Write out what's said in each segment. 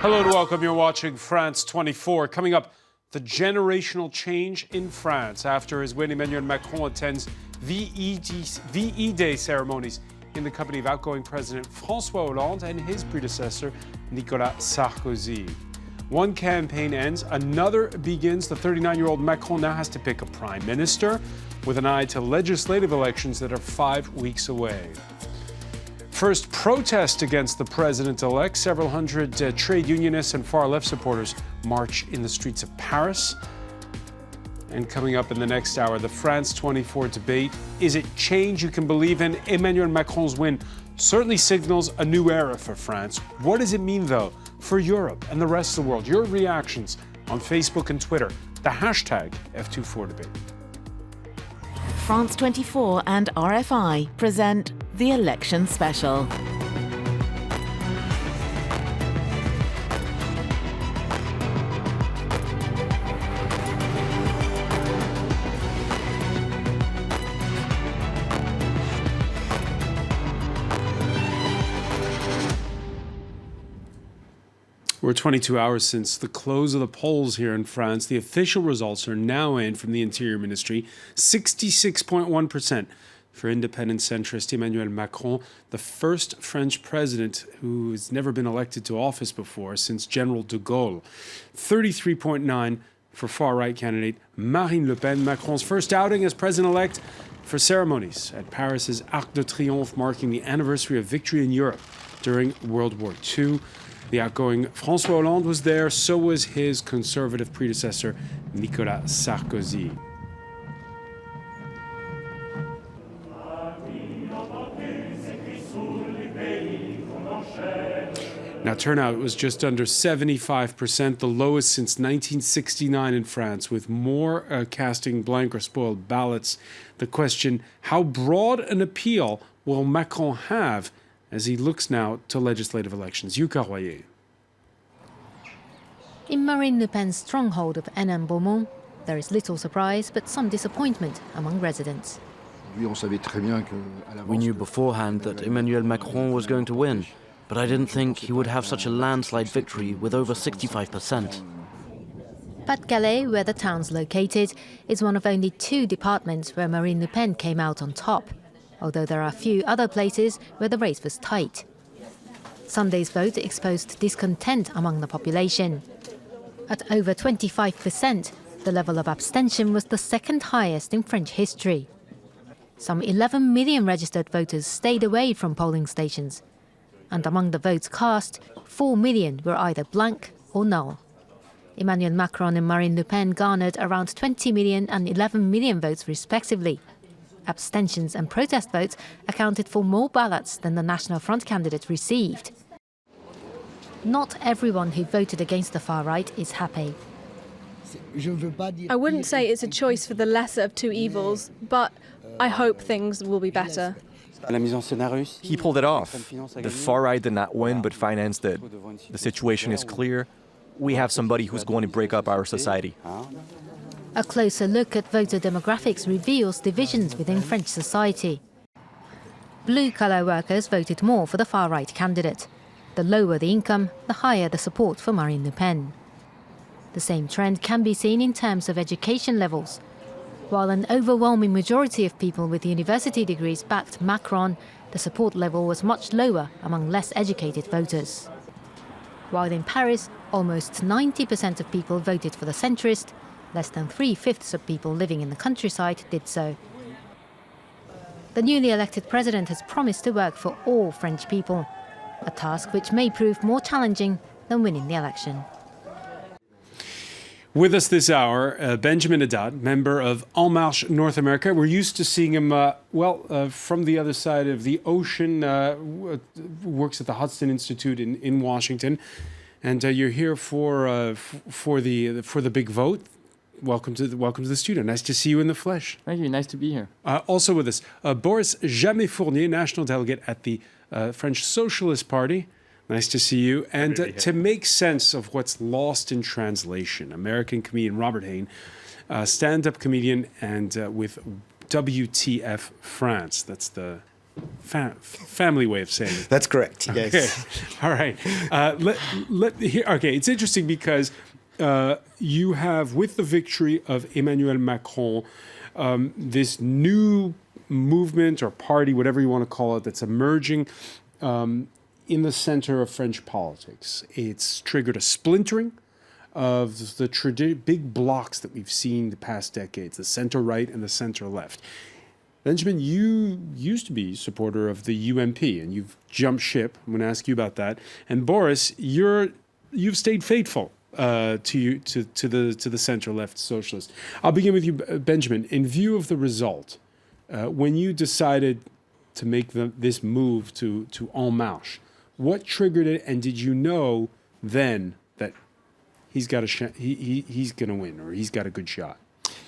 Hello and welcome. You're watching France 24. Coming up, the generational change in France after his win. Emmanuel Macron attends VE Day ceremonies in the company of outgoing President François Hollande and his predecessor, Nicolas Sarkozy. One campaign ends, another begins. The 39-year-old Macron now has to pick a prime minister with an eye to legislative elections that are 5 weeks away. First protest against the president-elect. Several hundred trade unionists and far-left supporters march in the streets of Paris. And coming up in the next hour, the France 24 debate. Is it change you can believe in? Emmanuel Macron's win certainly signals a new era for France. What does it mean, though, for Europe and the rest of the world? Your reactions on Facebook and Twitter. The hashtag F24debate. France 24 and RFI present the Election Special. We're 22 hours since the close of the polls here in France. The official results are now in from the Interior Ministry. 66.1% for independent centrist Emmanuel Macron, the first French president who has never been elected to office before since General de Gaulle. 33.9% for far-right candidate Marine Le Pen, Macron's first outing as president-elect for ceremonies at Paris's Arc de Triomphe, marking the anniversary of victory in Europe during World War II. The outgoing François Hollande was there, so was his conservative predecessor, Nicolas Sarkozy. Now, turnout was just under 75%, the lowest since 1969 in France, with more casting blank or spoiled ballots. The question, how broad an appeal will Macron have as he looks now to legislative elections? Yuka Royer. In Marine Le Pen's stronghold of Hénin-Beaumont, there is little surprise but some disappointment among residents. We knew beforehand that Emmanuel Macron was going to win, but I didn't think he would have such a landslide victory with over 65%. Pas-de-Calais, where the town's located, is one of only 2 departments where Marine Le Pen came out on top, although there are a few other places where the race was tight. Sunday's vote exposed discontent among the population. At over 25%, the level of abstention was the second highest in French history. Some 11 million registered voters stayed away from polling stations, and among the votes cast, 4 million were either blank or null. Emmanuel Macron and Marine Le Pen garnered around 20 million and 11 million votes respectively. Abstentions and protest votes accounted for more ballots than the National Front candidate received. Not everyone who voted against the far right is happy. I wouldn't say it's a choice for the lesser of two evils, but I hope things will be better. He pulled it off. The far right did not win, but financed it. The situation is clear. We have somebody who's going to break up our society. A closer look at voter demographics reveals divisions within French society. Blue-collar workers voted more for the far-right candidate. The lower the income, the higher the support for Marine Le Pen. The same trend can be seen in terms of education levels. While an overwhelming majority of people with university degrees backed Macron, the support level was much lower among less educated voters. While in Paris, almost 90% of people voted for the centrist, less than 3/5 of people living in the countryside did so. The newly elected president has promised to work for all French people, a task which may prove more challenging than winning the election. With us this hour, Benjamin Haddad, member of En Marche North America. We're used to seeing him, from the other side of the ocean, works at the Hudson Institute in Washington. And you're here for the big vote. Welcome to the studio. Nice to see you in the flesh. Thank you. Nice to be here. Also with us, Boris Jamais-Fournier, national delegate at the French Socialist Party. Nice to see you. And to make sense of what's lost in translation, American comedian Robert Hain, stand-up comedian and with WTF France. That's the family way of saying it. That's correct. Yes. Okay. All right. Okay. It's interesting because you have, with the victory of Emmanuel Macron, this new movement or party, whatever you want to call it, that's emerging in the center of French politics. It's triggered a splintering of the big blocks that we've seen the past decades, the center right and the center left. Benjamin, you used to be a supporter of the UMP, and you've jumped ship. I'm going to ask you about that. And Boris, you've stayed faithful to the center-left socialist. I'll begin with you, Benjamin. In view of the result, when you decided to make this move to En Marche, what triggered it, and did you know then that he's going to win, or he's got a good shot?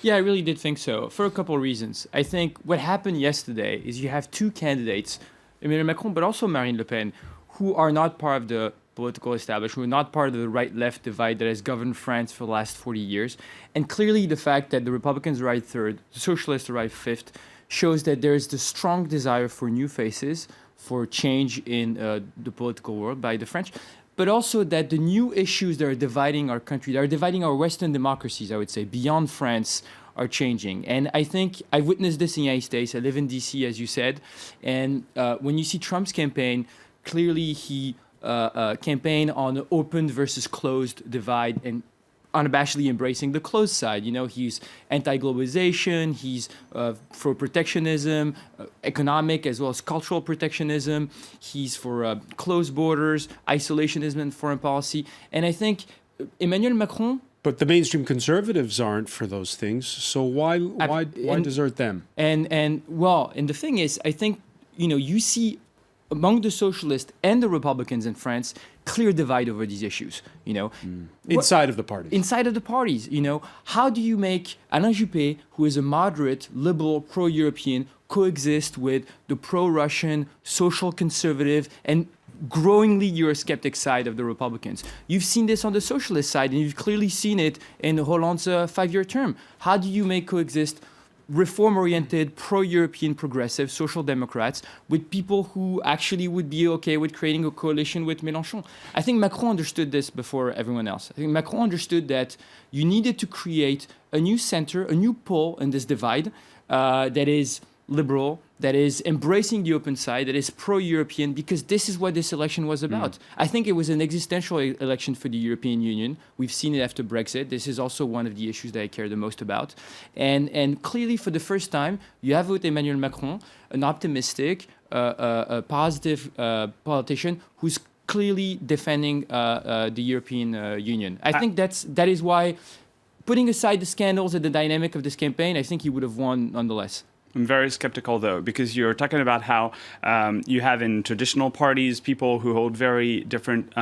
Yeah, I really did think so, for a couple of reasons. I think what happened yesterday is you have two candidates, Emmanuel Macron, but also Marine Le Pen, who are not part of the political establishment, who are not part of the right-left divide that has governed France for the last 40 years. And clearly the fact that the Republicans arrived third, the Socialists arrived fifth, shows that there is the strong desire for new faces, for change in the political world by the French, but also that the new issues that are dividing our country, that are dividing our Western democracies, I would say, beyond France, are changing. And I think I witnessed this in the United States. I live in D.C., as you said. And when you see Trump's campaign, clearly he campaigned on an open versus closed divide and unabashedly embracing the closed side. You know, he's anti-globalization, he's for protectionism, economic as well as cultural protectionism. He's for closed borders, isolationism and foreign policy. And I think Emmanuel Macron... But the mainstream conservatives aren't for those things, so why desert them? And the thing is, I think, you see among the socialists and the Republicans in France, clear divide over these issues, Inside of the parties. Inside of the parties, How do you make Alain Juppé, who is a moderate, liberal, pro-European, coexist with the pro-Russian, social conservative, and growingly Eurosceptic side of the Republicans? You've seen this on the socialist side, and you've clearly seen it in Hollande's 5-year term. How do you make coexist reform-oriented, pro-European progressive social democrats with people who actually would be okay with creating a coalition with Mélenchon? I think Macron understood this before everyone else. I think Macron understood that you needed to create a new center, a new pole in this divide that is liberal, that is embracing the open side, that is pro-European, because this is what this election was about. I think it was an existential election for the European Union. We've seen it after Brexit. This is also one of the issues that I care the most about. And clearly, for the first time, you have with Emmanuel Macron, an optimistic, a positive politician who's clearly defending the European Union. I think that is why, putting aside the scandals and the dynamic of this campaign, I think he would have won nonetheless. I'm very skeptical, though, because you're talking about how you have in traditional parties people who hold very different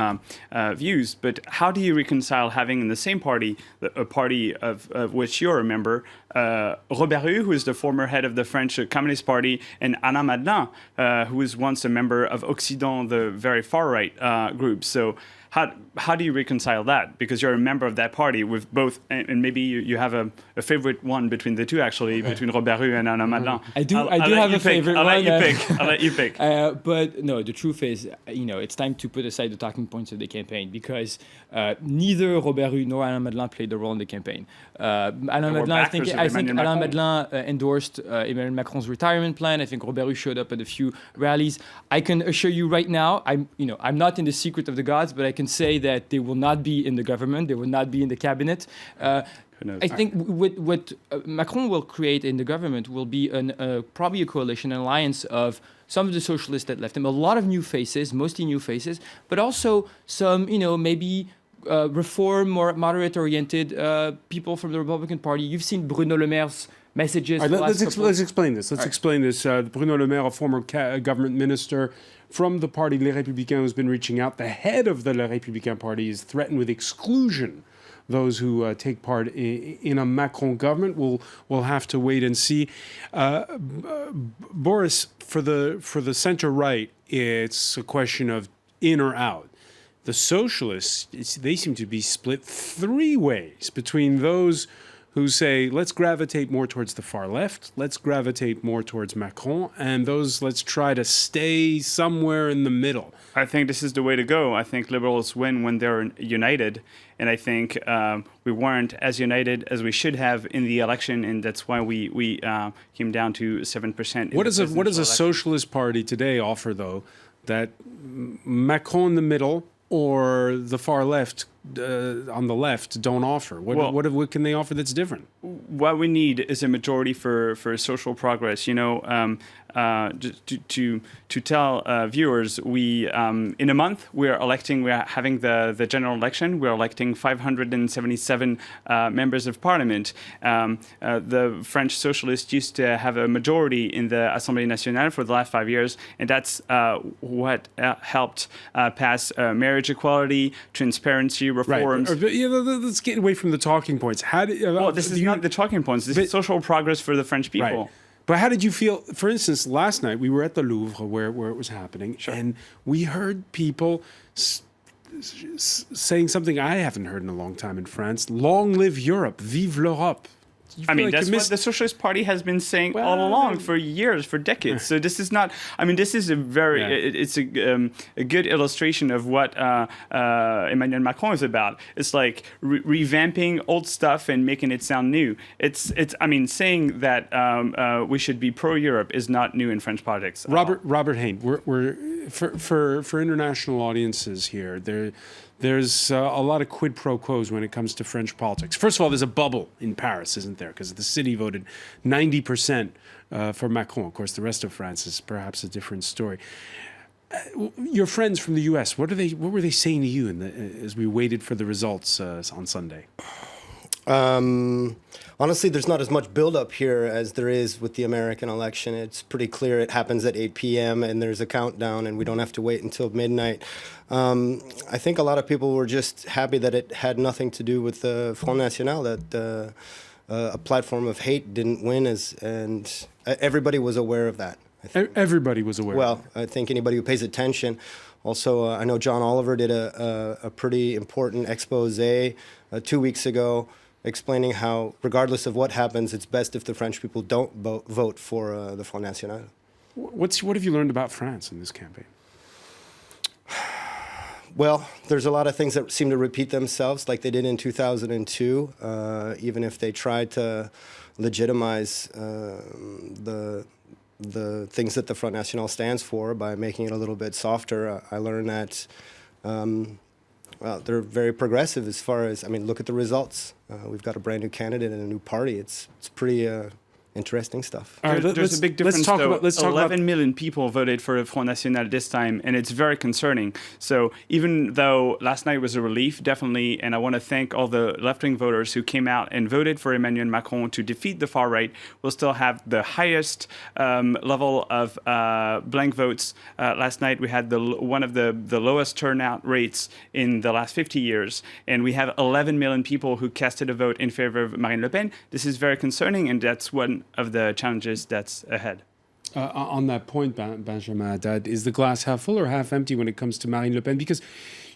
views. But how do you reconcile having in the same party a party of which you're a member, Robert Hue, who is the former head of the French Communist Party, and Alain Madelin, who was once a member of Occident, the very far-right group. So how do you reconcile that? Because you're a member of that party with both, and maybe you have a favorite one between the two, actually, between Robert Hue and Alain Madelin. I do have a favorite one. I'll let you pick. But no, the truth is, it's time to put aside the talking points of the campaign, because neither Robert Hue nor Alain Madelin played a role in the campaign. Alain Madelin endorsed Emmanuel Macron's retirement plan. I think Robert Hue showed up at a few rallies. I can assure you right now, I'm not in the secret of the gods, but I can say that they will not be in the government, they will not be in the cabinet. I think what Macron will create in the government will be probably a coalition, an alliance of some of the socialists that left him, a lot of new faces, mostly new faces, but also some, maybe reform, more moderate-oriented people from the Republican Party. You've seen Bruno Le Maire's messages. Right, let's explain this. Explain this. Bruno Le Maire, a former government minister from the party Les Républicains, who's been reaching out. The head of the Les Républicains party is threatened with exclusion. Those who take part in a Macron government will have to wait and see. Boris, for the center right, it's a question of in or out. The socialists, they seem to be split three ways between those who say, let's gravitate more towards the far left, let's gravitate more towards Macron, and those, let's try to stay somewhere in the middle. I think this is the way to go. I think liberals win when they're united, and I think we weren't as united as we should have in the election, and that's why we came down to 7%. What does a socialist party today offer, though, that Macron in the middle or the far left on the left don't offer? What can they offer that's different? What we need is a majority for social progress. You know, to tell viewers, we in a month we're having the general election. We're electing 577 members of parliament. The French socialists used to have a majority in the Assemblée nationale for the last 5 years, and that's what helped pass marriage equality, transparency, reforms. Right. Let's get away from the talking points. This is not the talking points. This is social progress for the French people. Right. But how did you feel? For instance, last night we were at the Louvre where it was happening, and we heard people saying something I haven't heard in a long time in France. Long live Europe. Vive l'Europe. I mean, that's what the Socialist Party has been saying all along for years, for decades. So this is not. I mean, this is a very. It's a good illustration of what Emmanuel Macron is about. It's like revamping old stuff and making it sound new. It's. I mean, saying that we should be pro-Europe is not new in French politics. Robert Hain, we're for international audiences here. There's a lot of quid pro quos when it comes to French politics. First of all, there's a bubble in Paris, isn't there? Because the city voted 90% for Macron. Of course, the rest of France is perhaps a different story. Your friends from the U.S., what were they saying to you as we waited for the results on Sunday? Honestly, there's not as much buildup here as there is with the American election. It's pretty clear it happens at 8 p.m. and there's a countdown and we don't have to wait until midnight. I think a lot of people were just happy that it had nothing to do with the Front National, that a platform of hate didn't win, and everybody was aware of that. Everybody was aware. Well, I think anybody who pays attention. Also, I know John Oliver did a pretty important expose 2 weeks ago, explaining how, regardless of what happens, it's best if the French people don't vote for the Front National. What have you learned about France in this campaign? Well, there's a lot of things that seem to repeat themselves, like they did in 2002, even if they tried to legitimize the things that the Front National stands for by making it a little bit softer. I learned that they're very progressive as far as, I mean, look at the results. We've got a brand new candidate and a new party. It's pretty interesting stuff. All right, there's a big difference, though. 11 million people voted for the Front National this time, and it's very concerning. So even though last night was a relief, definitely, and I want to thank all the left-wing voters who came out and voted for Emmanuel Macron to defeat the far right, we'll still have the highest level of blank votes. Last night we had one of the lowest turnout rates in the last 50 years, and we have 11 million people who casted a vote in favor of Marine Le Pen. This is very concerning, and that's one of the challenges that's ahead. On that point, Benjamin Haddad, is the glass half full or half empty when it comes to Marine Le Pen? Because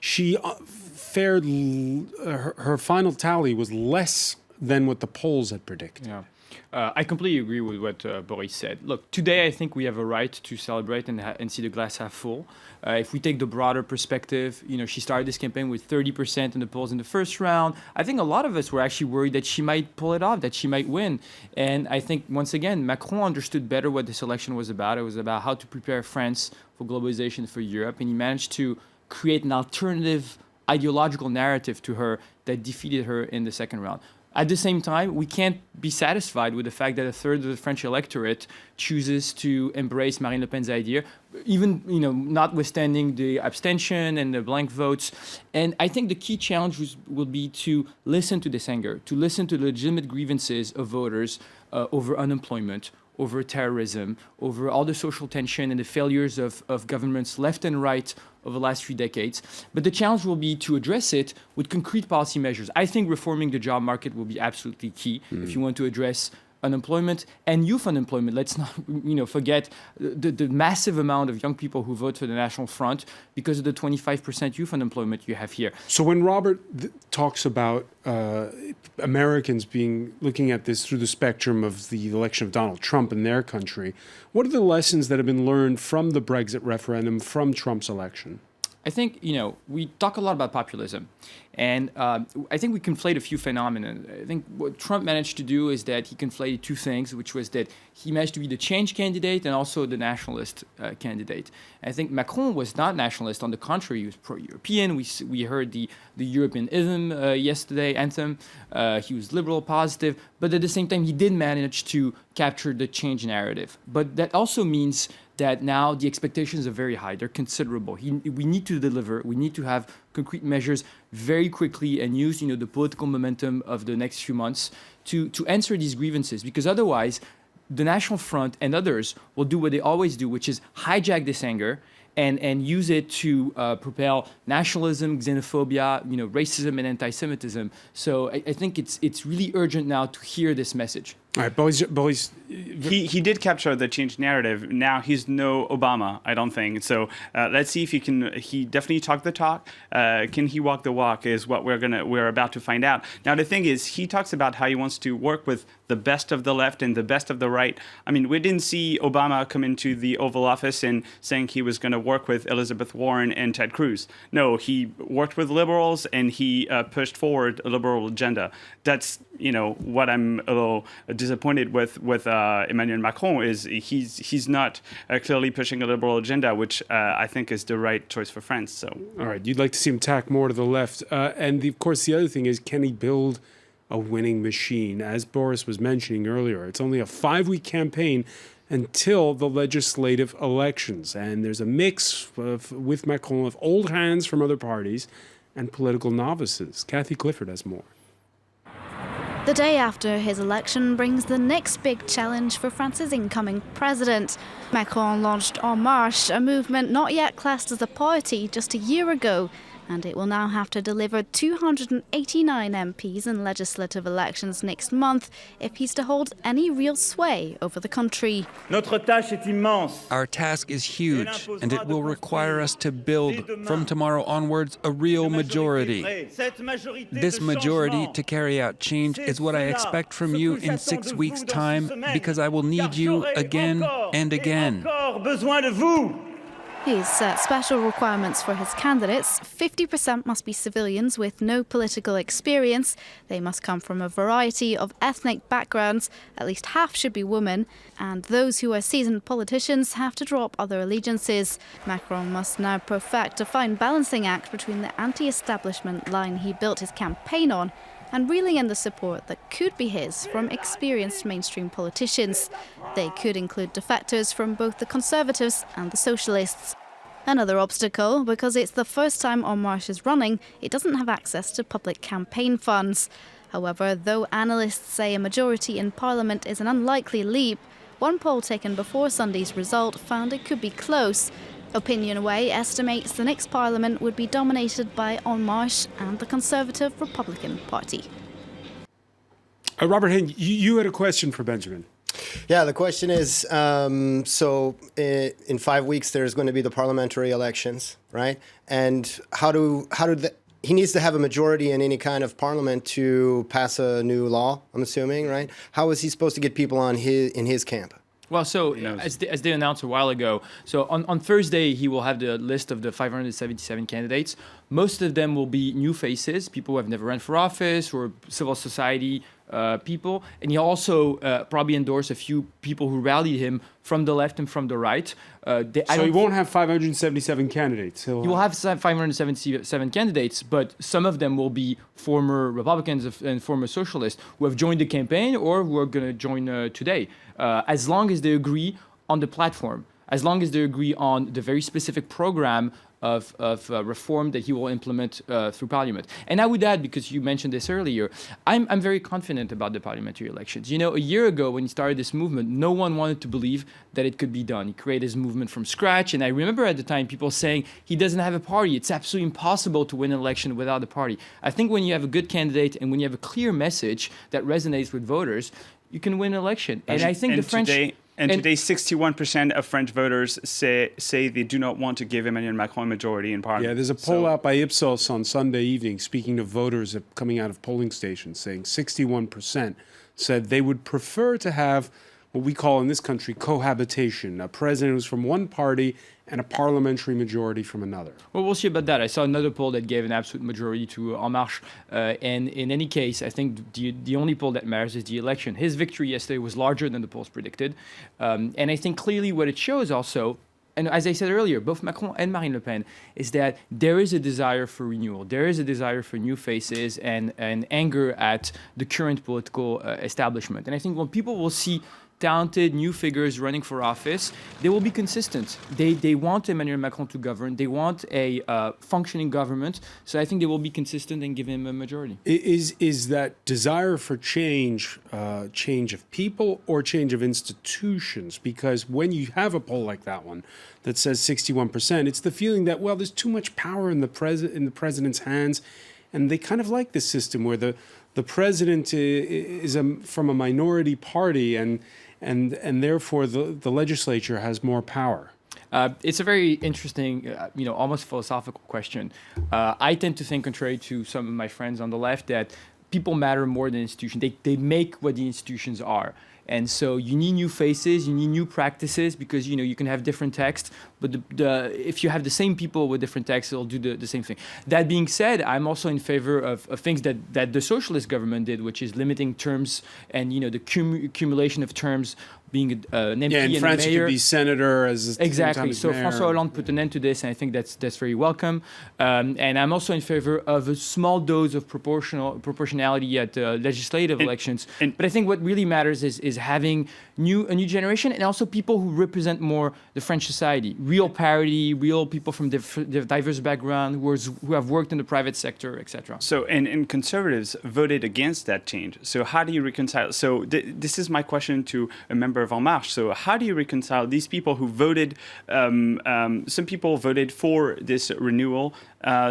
she fared, her final tally was less than what the polls had predicted. Yeah. I completely agree with what Boris said. Look, today I think we have a right to celebrate and see the glass half full. If we take the broader perspective, she started this campaign with 30% in the polls in the first round. I think a lot of us were actually worried that she might pull it off, that she might win. And I think, once again, Macron understood better what this election was about. It was about how to prepare France for globalization, for Europe. And he managed to create an alternative ideological narrative to her that defeated her in the second round. At the same time, we can't be satisfied with the fact that a third of the French electorate chooses to embrace Marine Le Pen's idea, even notwithstanding the abstention and the blank votes. And I think the key challenge will be to listen to this anger, to listen to the legitimate grievances of voters over unemployment, over terrorism, over all the social tension and the failures of governments left and right over the last few decades. But the challenge will be to address it with concrete policy measures. I think reforming the job market will be absolutely key if you want to address unemployment and youth unemployment. Let's not forget the massive amount of young people who vote for the National Front because of the 25% youth unemployment you have here. So when Robert talks about Americans looking at this through the spectrum of the election of Donald Trump in their country, what are the lessons that have been learned from the Brexit referendum, from Trump's election? I think, we talk a lot about populism, and I think we conflate a few phenomena. I think what Trump managed to do is that he conflated two things, which was that he managed to be the change candidate and also the nationalist candidate. I think Macron was not nationalist. On the contrary, he was pro-European. We heard the Europeanism anthem. He was liberal, positive, but at the same time, he did manage to capture the change narrative. But that also means that now the expectations are very high. They're considerable. We need to deliver. We need to have concrete measures very quickly and use, the political momentum of the next few months to answer these grievances. Because otherwise, the National Front and others will do what they always do, which is hijack this anger and use it to propel nationalism, xenophobia, racism, and anti-Semitism. So I think it's really urgent now to hear this message. All right, boys. He did capture the change narrative. Now he's no Obama, I don't think. So let's see if he can. He definitely talked the talk. Can he walk the walk? Is what we're about to find out. Now the thing is, he talks about how he wants to work with the best of the left and the best of the right. I mean, we didn't see Obama come into the Oval Office and saying he was going to work with Elizabeth Warren and Ted Cruz. No, he worked with liberals and he pushed forward a liberal agenda. That's what I'm a little disappointed with Emmanuel Macron is he's not clearly pushing a liberal agenda, which I think is the right choice for France. So, all right, you'd like to see him tack more to the left, and of course the other thing is, can he build a winning machine? As Boris was mentioning earlier, it's only a 5-week campaign until the legislative elections, and there's a mix with Macron of old hands from other parties and political novices. Kathy Clifford has more. The day after his election brings the next big challenge for France's incoming president. Macron launched En Marche, a movement not yet classed as a party just a year ago, and it will now have to deliver 289 MPs in legislative elections next month if he's to hold any real sway over the country. Our task is huge, and it will require us to build, from tomorrow onwards, a real majority. This majority to carry out change is what I expect from you in 6 weeks' time, because I will need you again and again. He's set special requirements for his candidates. 50% must be civilians with no political experience. They must come from a variety of ethnic backgrounds. At least half should be women. And those who are seasoned politicians have to drop other allegiances. Macron must now perfect a fine balancing act between the anti-establishment line he built his campaign on and reeling in the support that could be his from experienced mainstream politicians. They could include defectors from both the Conservatives and the Socialists. Another obstacle, because it's the first time En Marche is running, it doesn't have access to public campaign funds. However, though analysts say a majority in Parliament is an unlikely leap, one poll taken before Sunday's result found it could be close. Opinionway estimates the next Parliament would be dominated by En Marche and the Conservative Republican Party. Robert Hayne, you had a question for Benjamin. Yeah, the question is, so in 5 weeks there's going to be the parliamentary elections, right? And he needs to have a majority in any kind of parliament to pass a new law, I'm assuming, right? How is he supposed to get people in his camp? Well, so as they announced a while ago, so on Thursday he will have the list of the 577 candidates. Most of them will be new faces, people who have never run for office or civil society people. And he also probably endorsed a few people who rallied him from the left and from the right. So he won't have 577 candidates. He will have 577 candidates, but some of them will be former Republicans and former socialists who have joined the campaign or who are going to join today. As long as they agree on the platform, as long as they agree on the very specific program of reform that he will implement through Parliament. And I would add, because you mentioned this earlier, I'm very confident about the parliamentary elections. You know, a year ago when he started this movement, no one wanted to believe that it could be done. He created his movement from scratch, and I remember at the time people saying he doesn't have a party. It's absolutely impossible to win an election without a party. I think when you have a good candidate and when you have a clear message that resonates with voters, you can win an election. And I think and the French... today, 61% of French voters say they do not want to give Emmanuel Macron a majority in parliament. Yeah, there's a poll out by Ipsos on Sunday evening, speaking to voters coming out of polling stations, saying 61% said they would prefer to have what we call in this country cohabitation, a president who's from one party and a parliamentary majority from another. Well, we'll see about that. I saw another poll that gave an absolute majority to En Marche. And in any case, I think the only poll that matters is the election. His victory yesterday was larger than the polls predicted. And I think clearly what it shows also, and as I said earlier, both Macron and Marine Le Pen, is that there is a desire for renewal. There is a desire for new faces and anger at the current political establishment. And I think when people will see talented new figures running for office, they will be consistent. They want Emmanuel Macron to govern. They want a functioning government. So I think they will be consistent and give him a majority. Is that desire for change, change of people or change of institutions? Because when you have a poll like that one that says 61%, it's the feeling that, well, there's too much power in the president's hands, and they kind of like this system where the president is from a minority party and therefore the legislature has more power. It's a very interesting, almost philosophical question. I tend to think, contrary to some of my friends on the left, that people matter more than institutions. They make what the institutions are. And so you need new faces, you need new practices, because you can have different texts, but if you have the same people with different texts, it'll do the same thing. That being said, I'm also in favor of things that the socialist government did, which is limiting terms and the accumulation of terms, being an MP in and France, a mayor. You could be senator as exactly. So mayor. François Hollande put an end to this, and I think that's very welcome. And I'm also in favor of a small dose of proportionality at legislative elections. But I think what really matters is having a new generation, and also people who represent more the French society, real parity, real people from diverse background who have worked in the private sector, etc. So and conservatives voted against that change. So how do you reconcile? So this is my question to a member of En Marche. So how do you reconcile these people who voted? Some people voted for this renewal.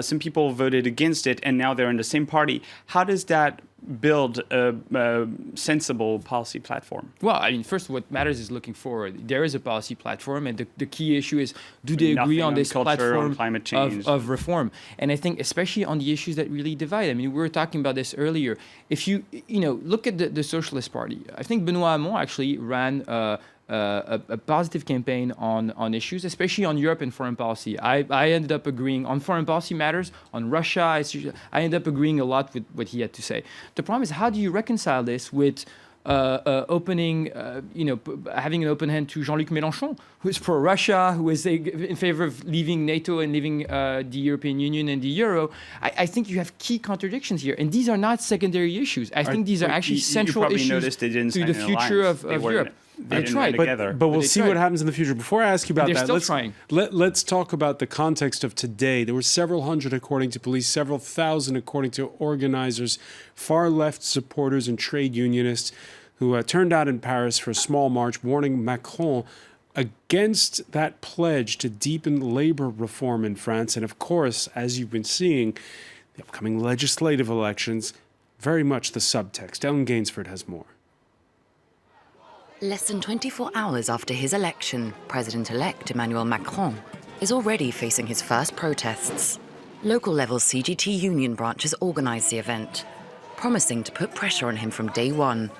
Some people voted against it, and now they're in the same party. How does that build a sensible policy platform? Well, I mean, first, what matters is looking forward. There is a policy platform, and the key issue is, do they agree on this platform on climate change. Of reform? And I think especially on the issues that really divide. I mean, we were talking about this earlier. If you look at the Socialist Party, I think Benoît Hamon actually ran a positive campaign on issues, especially on Europe and foreign policy. I ended up agreeing on foreign policy matters, on Russia. I ended up agreeing a lot with what he had to say. The problem is, how do you reconcile this with having an open hand to Jean-Luc Mélenchon, who is pro-Russia, who is in favor of leaving NATO and leaving the European Union and the Euro? I think you have key contradictions here, and these are not secondary issues. I think these are actually central issues to the future of Europe. That's right, but we'll see what happens in the future. Before I ask you about that, let's talk about the context of today. There were several hundred, according to police, several thousand, according to organizers, far-left supporters and trade unionists who turned out in Paris for a small march warning Macron against that pledge to deepen labor reform in France. And of course, as you've been seeing, the upcoming legislative elections, very much the subtext. Ellen Gainsford has more. Less than 24 hours after his election, President-elect Emmanuel Macron is already facing his first protests. Local-level CGT union branches organized the event, promising to put pressure on him from day one,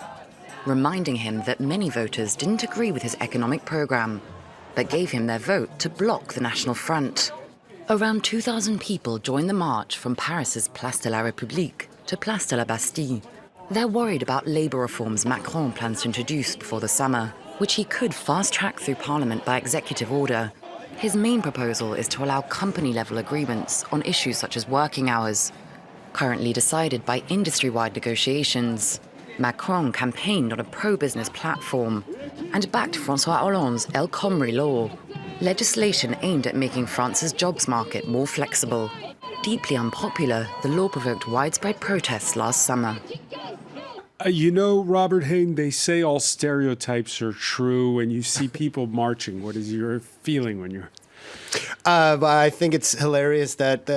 reminding him that many voters didn't agree with his economic program, but gave him their vote to block the National Front. Around 2,000 people joined the march from Paris's Place de la République to Place de la Bastille. They're worried about labour reforms Macron plans to introduce before the summer, which he could fast-track through Parliament by executive order. His main proposal is to allow company-level agreements on issues such as working hours, currently decided by industry-wide negotiations. Macron campaigned on a pro-business platform and backed François Hollande's El Khomri law, legislation aimed at making France's jobs market more flexible. Deeply unpopular, the law provoked widespread protests last summer. Robert Hayne, they say all stereotypes are true when you see people marching. What is your feeling when you're... But I think it's hilarious that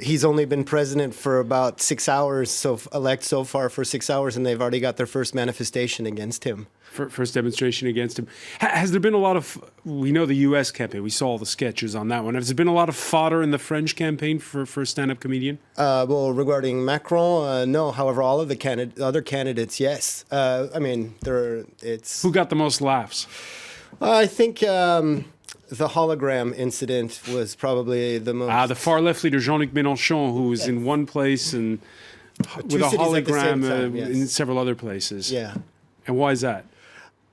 he's only been president for about 6 hours, elect so far for 6 hours, and they've already got their first manifestation against him. First demonstration against him. Has there been a lot of, we know the U.S. campaign, we saw all the sketches on that one. Has there been a lot of fodder in the French campaign for a stand-up comedian? Well, regarding Macron, no. However, all of the other candidates, yes. I mean, it's... Who got the most laughs? I think the hologram incident was probably the most... The far-left leader, Jean-Luc Mélenchon, who was in one place and with a hologram in several other places. Yeah. And why is that?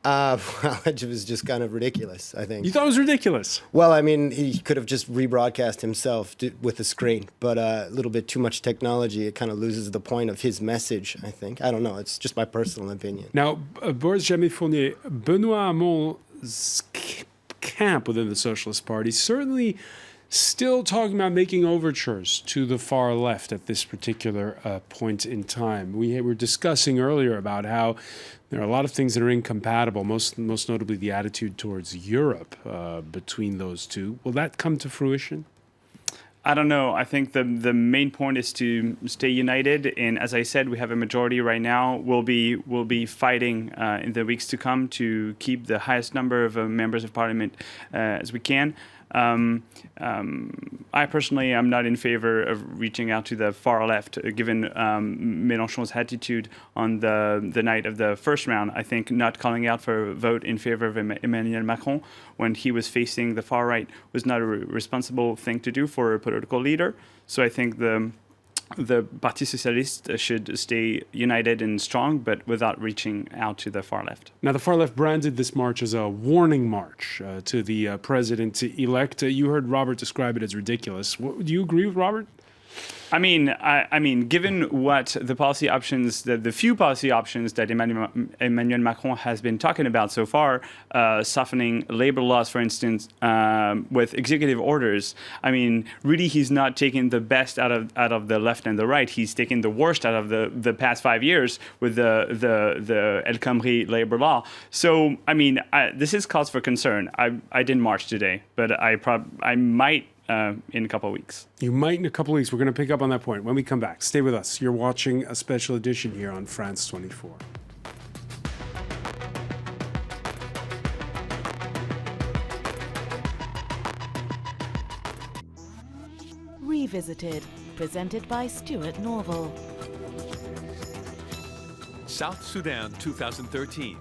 Well, it was just kind of ridiculous, I think. You thought it was ridiculous? Well, I mean, he could have just rebroadcast himself with a screen, but a little bit too much technology, it kind of loses the point of his message, I think. I don't know. It's just my personal opinion. Now, Boris Jamais-Fournier, Benoît Hamon's camp within the Socialist Party certainly still talking about making overtures to the far left at this particular point in time. We were discussing earlier about how there are a lot of things that are incompatible, most notably the attitude towards Europe between those two. Will that come to fruition? I don't know. I think the main point is to stay united. And as I said, we have a majority right now. We'll be fighting in the weeks to come to keep the highest number of members of parliament as we can. I personally am not in favor of reaching out to the far left, given Mélenchon's attitude on the night of the first round. I think not calling out for a vote in favor of Emmanuel Macron when he was facing the far right was not a responsible thing to do for a political leader. So I think the Parti Socialiste should stay united and strong, but without reaching out to the far left. Now, the far left branded this march as a warning march to the president-elect. You heard Robert describe it as ridiculous. Do you agree with Robert? I mean, given what the policy options, the few policy options that Emmanuel Macron has been talking about so far, softening labor laws, for instance, with executive orders. I mean, really, he's not taking the best out of the left and the right. He's taking the worst out of the past 5 years with the El Khomri labor law. So, I mean, this is cause for concern. I didn't march today, but I might. In a couple of weeks. You might in a couple of weeks. We're going to pick up on that point when we come back. Stay with us. You're watching a special edition here on France 24. Revisited, presented by Stuart Norval. South Sudan 2013.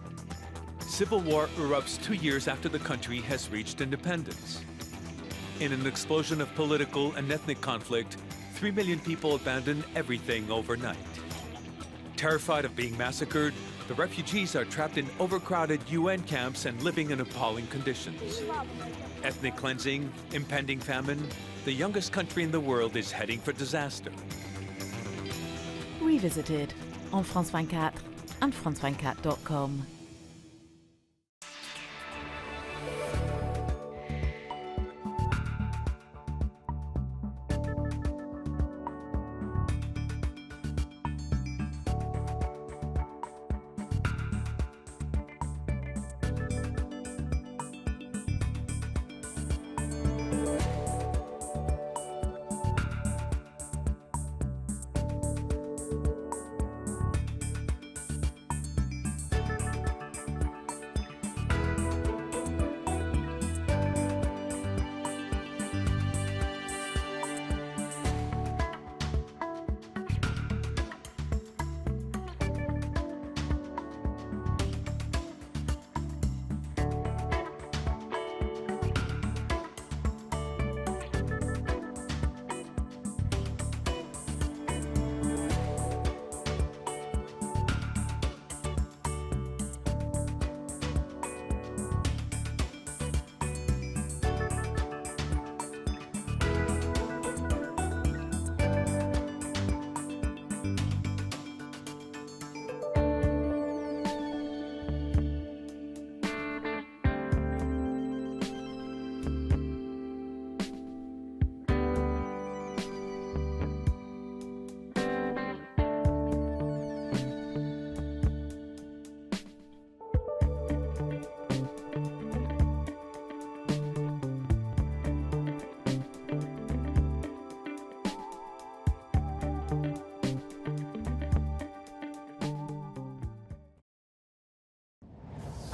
Civil war erupts 2 years after the country has reached independence. In an explosion of political and ethnic conflict, 3 million people abandon everything overnight. Terrified of being massacred, the refugees are trapped in overcrowded UN camps and living in appalling conditions. Ethnic cleansing, impending famine, the youngest country in the world is heading for disaster. Revisited on France 24 and France24.com.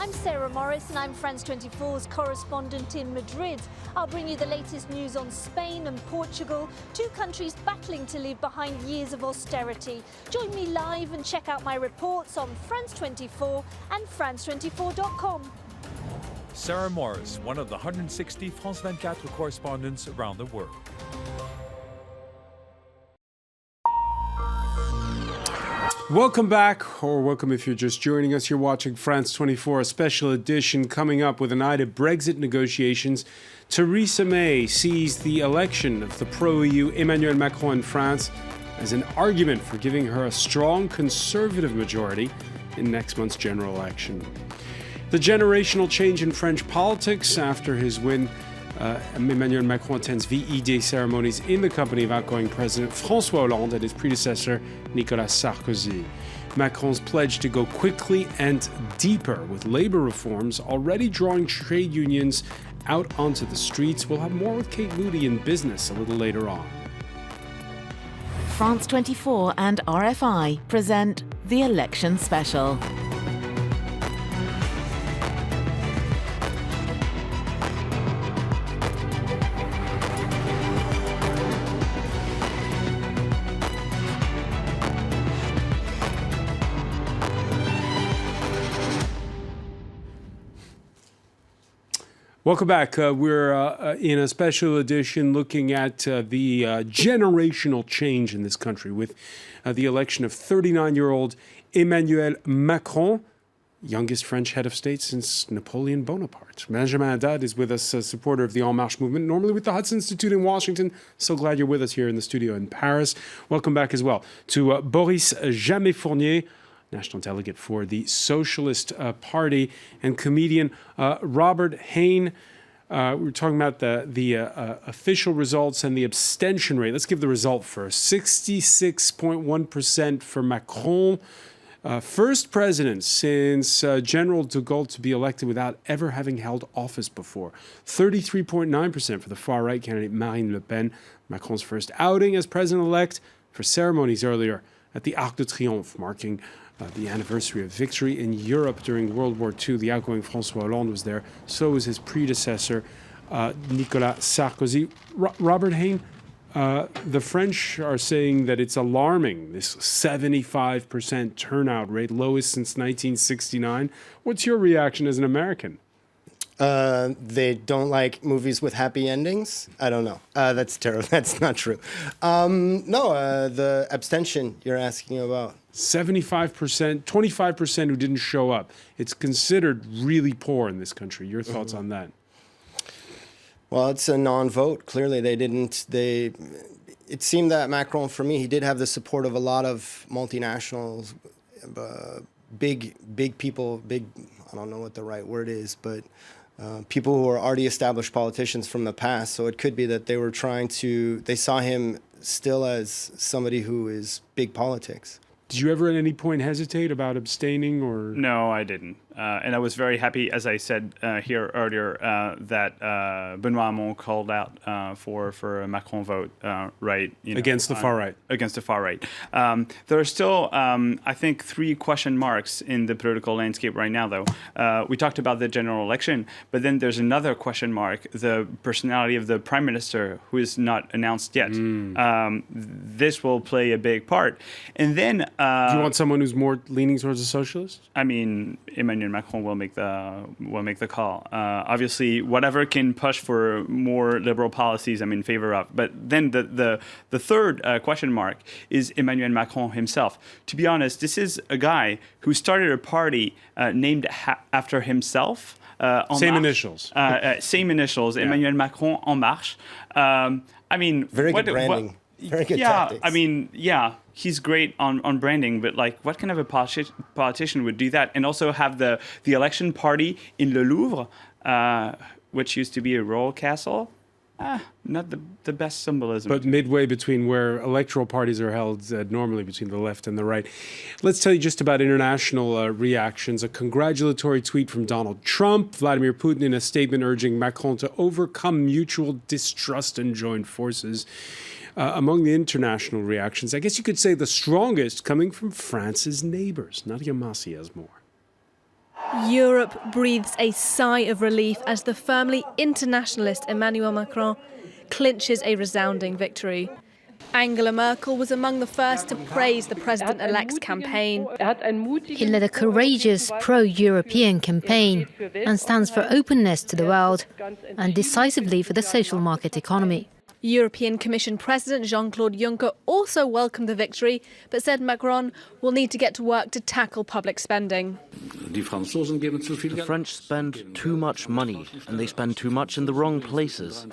I'm Sarah Morris and I'm France 24's correspondent in Madrid. I'll bring you the latest news on Spain and Portugal, two countries battling to leave behind years of austerity. Join me live and check out my reports on France 24 and France24.com. Sarah Morris, one of the 160 France 24 correspondents around the world. Welcome back, or welcome if you're just joining us. You're watching France 24, a special edition coming up with an eye to Brexit negotiations. Theresa May sees the election of the pro-EU Emmanuel Macron in France as an argument for giving her a strong conservative majority in next month's general election. The generational change in French politics after his win. Emmanuel Macron attends VE ceremonies in the company of outgoing President François Hollande and his predecessor Nicolas Sarkozy. Macron's pledge to go quickly and deeper with labor reforms already drawing trade unions out onto the streets. We'll have more with Kate Moody in business a little later on. France 24 and RFI present the Election Special. Welcome back. We're in a special edition looking at the generational change in this country with the election of 39-year-old Emmanuel Macron, youngest French head of state since Napoleon Bonaparte. Benjamin Haddad is with us, a supporter of the En Marche movement, normally with the Hudson Institute in Washington. So glad you're with us here in the studio in Paris. Welcome back as well to Boris Jamais-Fournier, national delegate for the Socialist Party, and comedian Robert Hain. We were talking about the official results and the abstention rate. Let's give the result first. 66.1% for Macron. First president since General de Gaulle to be elected without ever having held office before. 33.9% for the far-right candidate Marine Le Pen. Macron's first outing as president-elect for ceremonies earlier at the Arc de Triomphe, marking the anniversary of victory in Europe during World War II. The outgoing François Hollande was there. So was his predecessor, Nicolas Sarkozy. Robert Hain, the French are saying that it's alarming, this 75% turnout rate, lowest since 1969. What's your reaction as an American? They don't like movies with happy endings. I don't know. That's terrible. That's not true. The abstention you're asking about. 75%, 25% who didn't show up. It's considered really poor in this country. Your thoughts on that? Well, it's a non-vote. Clearly, they didn't. It seemed that Macron, for me, he did have the support of a lot of multinationals, big people, I don't know what the right word is, but people who are already established politicians from the past. So it could be that they saw him still as somebody who is big politics. Did you ever at any point hesitate about abstaining or? No, I didn't. And I was very happy, as I said here earlier, that Benoît Hamon called out for a Macron vote, right? Against the far right. Against the far right. There are still, I think, 3 question marks in the political landscape right now, though. We talked about the general election, but then there's another question mark, the personality of the prime minister, who is not announced yet. This will play a big part. And then... Do you want someone who's more leaning towards a socialist? I mean, Emmanuel Macron will make the call. Obviously, whatever can push for more liberal policies, I'm in favor of. But then the third question mark is Emmanuel Macron himself. To be honest, this is a guy who started a party named after himself. Same initials. Same initials. Yeah. Emmanuel Macron En Marche. I mean, very good branding. Very good tactics. I mean, he's great on branding, but like, what kind of a politician would do that and also have the election party in Le Louvre, which used to be a royal castle? Not the best symbolism. But midway between where electoral parties are held, normally between the left and the right. Let's tell you just about international reactions. A congratulatory tweet from Donald Trump, Vladimir Putin in a statement urging Macron to overcome mutual distrust and join forces. Among the international reactions, I guess you could say the strongest coming from France's neighbors. Nadia Massi has more. Europe breathes a sigh of relief as the firmly internationalist Emmanuel Macron clinches a resounding victory. Angela Merkel was among the first to praise the president-elect's campaign. He led a courageous pro-European campaign and stands for openness to the world and decisively for the social market economy. European Commission President Jean-Claude Juncker also welcomed the victory, but said Macron will need to get to work to tackle public spending. The French spend too much money, and they spend too much in the wrong places.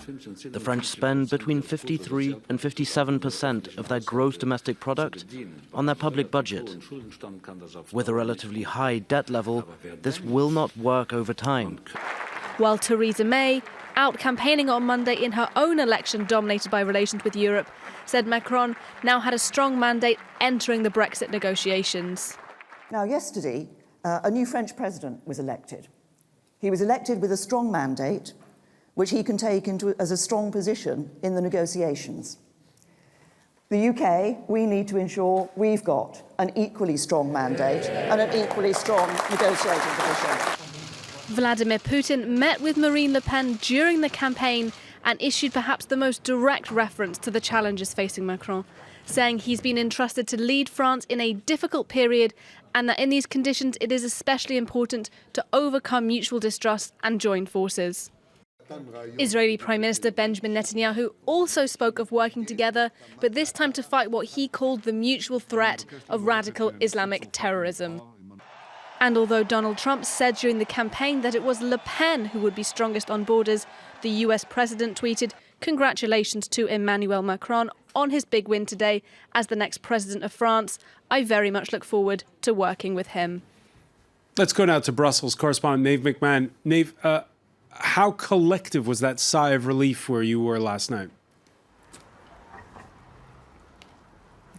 The French spend between 53 and 57% of their gross domestic product on their public budget. With a relatively high debt level, this will not work over time. While Theresa May, out campaigning on Monday in her own election dominated by relations with Europe, said Macron now had a strong mandate entering the Brexit negotiations. Now, yesterday, a new French president was elected. He was elected with a strong mandate, which he can take as a strong position in the negotiations. The UK, we need to ensure we've got an equally strong mandate and an equally strong negotiating position. Vladimir Putin met with Marine Le Pen during the campaign and issued perhaps the most direct reference to the challenges facing Macron, saying he's been entrusted to lead France in a difficult period and that in these conditions it is especially important to overcome mutual distrust and join forces. Israeli Prime Minister Benjamin Netanyahu also spoke of working together, but this time to fight what he called the mutual threat of radical Islamic terrorism. And although Donald Trump said during the campaign that it was Le Pen who would be strongest on borders, the US president tweeted, "Congratulations to Emmanuel Macron on his big win today as the next president of France. I very much look forward to working with him." Let's go now to Brussels. Correspondent Nave McMahon. Nave, how collective was that sigh of relief where you were last night?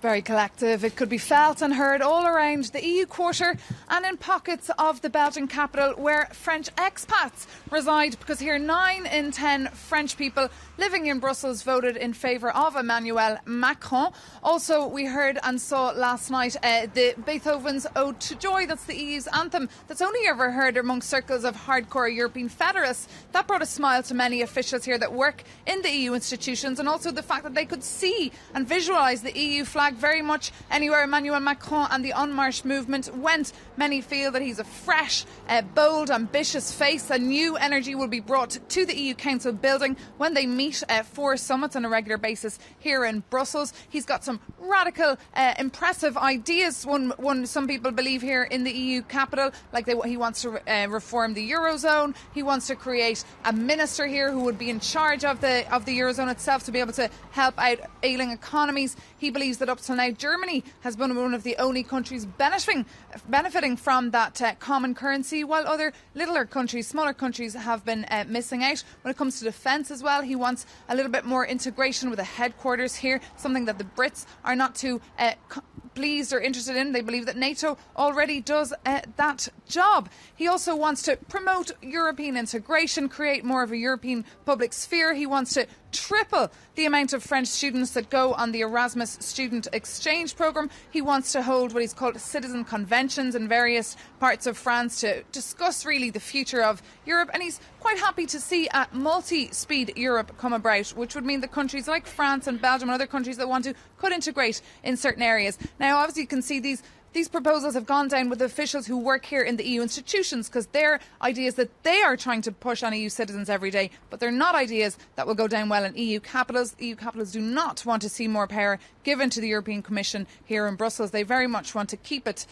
Very collective. It could be felt and heard all around the EU quarter and in pockets of the Belgian capital where French expats reside, because here 9 in 10 French people living in Brussels voted in favour of Emmanuel Macron. Also, we heard and saw last night the Beethoven's Ode to Joy. That's the EU's anthem that's only ever heard among circles of hardcore European federalists. That brought a smile to many officials here that work in the EU institutions, and also the fact that they could see and visualise the EU flag very much anywhere Emmanuel Macron and the En Marche movement went. Many feel that he's a fresh, bold, ambitious face. A new energy will be brought to the EU Council building when they meet for summits on a regular basis here in Brussels. He's got some radical, impressive ideas. Some people believe here in the EU capital, like he wants to reform the Eurozone. He wants to create a minister here who would be in charge of the Eurozone itself to be able to help out ailing economies. He believes that up till now Germany has been one of the only countries benefiting from that common currency, while other littler countries, smaller countries, have been missing out. When it comes to defence as well, he wants a little bit more integration with a headquarters here, something that the Brits are not too pleased or interested in. They believe that NATO already does that job. He also wants to promote European integration, create more of a European public sphere. He wants to triple the amount of French students that go on the Erasmus student exchange programme. He wants to hold what he's called citizen conventions in various parts of France to discuss really the future of Europe. And he's quite happy to see a multi-speed Europe come about, which would mean that countries like France and Belgium and other countries that want to could integrate in certain areas. Now, obviously, you can see these proposals have gone down with officials who work here in the EU institutions, because they're ideas that they are trying to push on EU citizens every day, but they're not ideas that will go down well in EU capitals. EU capitals do not want to see more power given to the European Commission here in Brussels. They very much want to keep it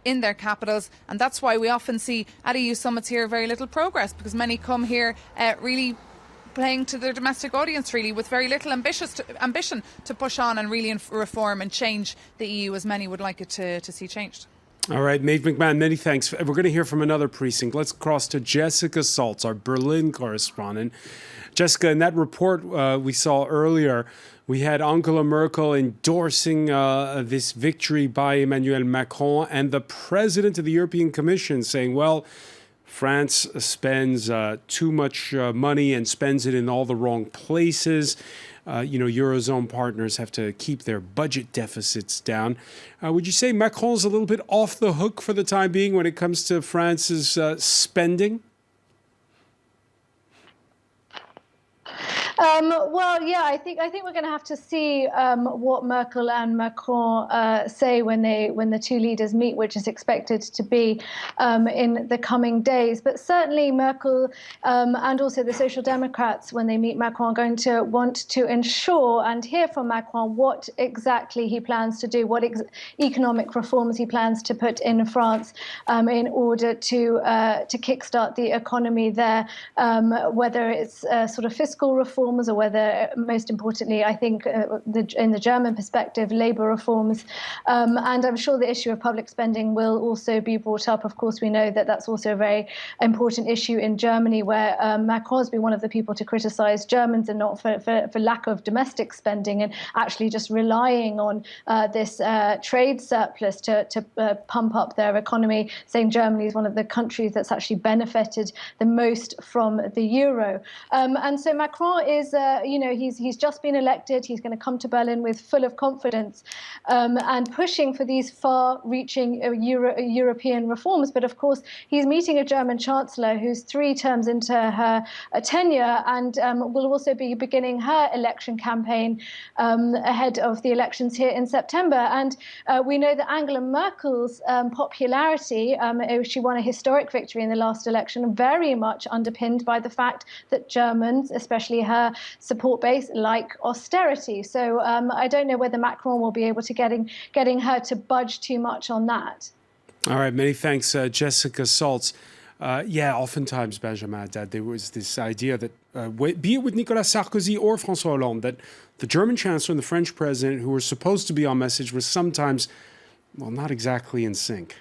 in their capitals, and that's why we often see at EU summits here very little progress, because many come here really playing to their domestic audience, really, with very little ambition to push on and really reform and change the EU as many would like it to see changed. All right, Maeve McMahon, many thanks. We're going to hear from another precinct. Let's cross to Jessica Saltz, our Berlin correspondent. Jessica, in that report we saw earlier, we had Angela Merkel endorsing this victory by Emmanuel Macron, and the president of the European Commission saying, well, France spends too much money and spends it in all the wrong places. Eurozone partners have to keep their budget deficits down. Would you say Macron's a little bit off the hook for the time being when it comes to France's spending? I think we're going to have to see what Merkel and Macron say when the two leaders meet, which is expected to be in the coming days. But certainly Merkel and also the Social Democrats, when they meet Macron, are going to want to ensure and hear from Macron what exactly he plans to do, what economic reforms he plans to put in France in order to kickstart the economy there, whether it's sort of fiscal reforms or whether, most importantly, I think in the German perspective, labour reforms. And I'm sure the issue of public spending will also be brought up. Of course, we know that that's also a very important issue in Germany, where Macron has been one of the people to criticise Germans and not for lack of domestic spending and actually just relying on this trade surplus to pump up their economy, saying Germany is one of the countries that's actually benefited the most from the euro. And so Macron is, he's just been elected. He's going to come to Berlin with full of confidence and pushing for these far-reaching European reforms. But of course, he's meeting a German chancellor who's 3 terms into her tenure and will also be beginning her election campaign ahead of the elections here in September. And we know that Angela Merkel's popularity, she won a historic victory in the last election, very much underpinned by the fact that Germans, especially her support base, like austerity. So I don't know whether Macron will be able to getting her to budge too much on that. All right, many thanks, Jessica Saltz. Oftentimes, Benjamin, that there was this idea that, be it with Nicolas Sarkozy or François Hollande, that the German chancellor and the French president, who were supposed to be on message, were sometimes, not exactly in sync.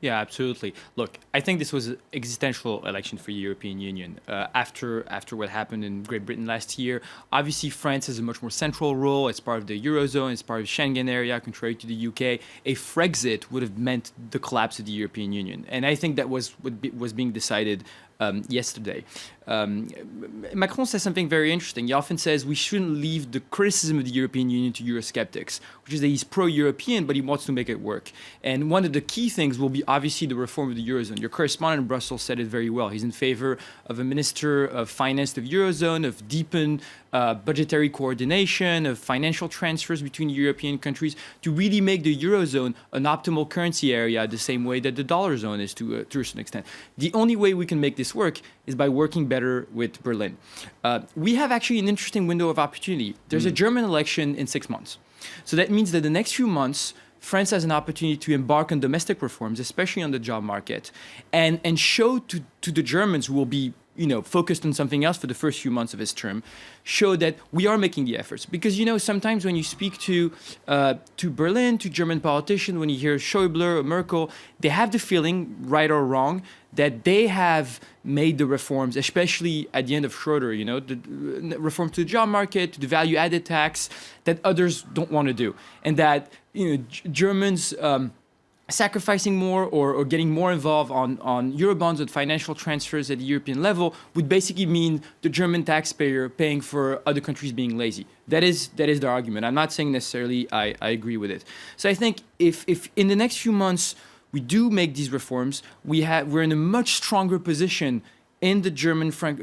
Yeah, absolutely. Look, I think this was an existential election for the European Union. After what happened in Great Britain last year, obviously France has a much more central role as part of the Eurozone, as part of the Schengen area, contrary to the UK. A Frexit would have meant the collapse of the European Union. And I think that was what was being decided yesterday. Macron says something very interesting. He often says we shouldn't leave the criticism of the European Union to Eurosceptics, which is that he's pro-European, but he wants to make it work. And one of the key things will be obviously the reform of the Eurozone. Your correspondent in Brussels said it very well. He's in favor of a minister of finance of the Eurozone, of deepened budgetary coordination, of financial transfers between European countries to really make the Eurozone an optimal currency area the same way that the dollar zone is to a certain extent. The only way we can make this work is by working better with Berlin. We have actually an interesting window of opportunity. There's a German election in 6 months. So that means that the next few months, France has an opportunity to embark on domestic reforms, especially on the job market, and show to the Germans who will be focused on something else for the first few months of his term, show that we are making the efforts. Because, sometimes when you speak to Berlin, to German politicians, when you hear Schäuble or Merkel, they have the feeling, right or wrong, that they have made the reforms, especially at the end of Schroeder, the reform to the job market, to the value-added tax, that others don't want to do. And that, Germans sacrificing more or getting more involved on Eurobonds and financial transfers at the European level would basically mean the German taxpayer paying for other countries being lazy. That is the argument. I'm not saying necessarily I agree with it. So I think if in the next few months we do make these reforms, we're in a much stronger position in the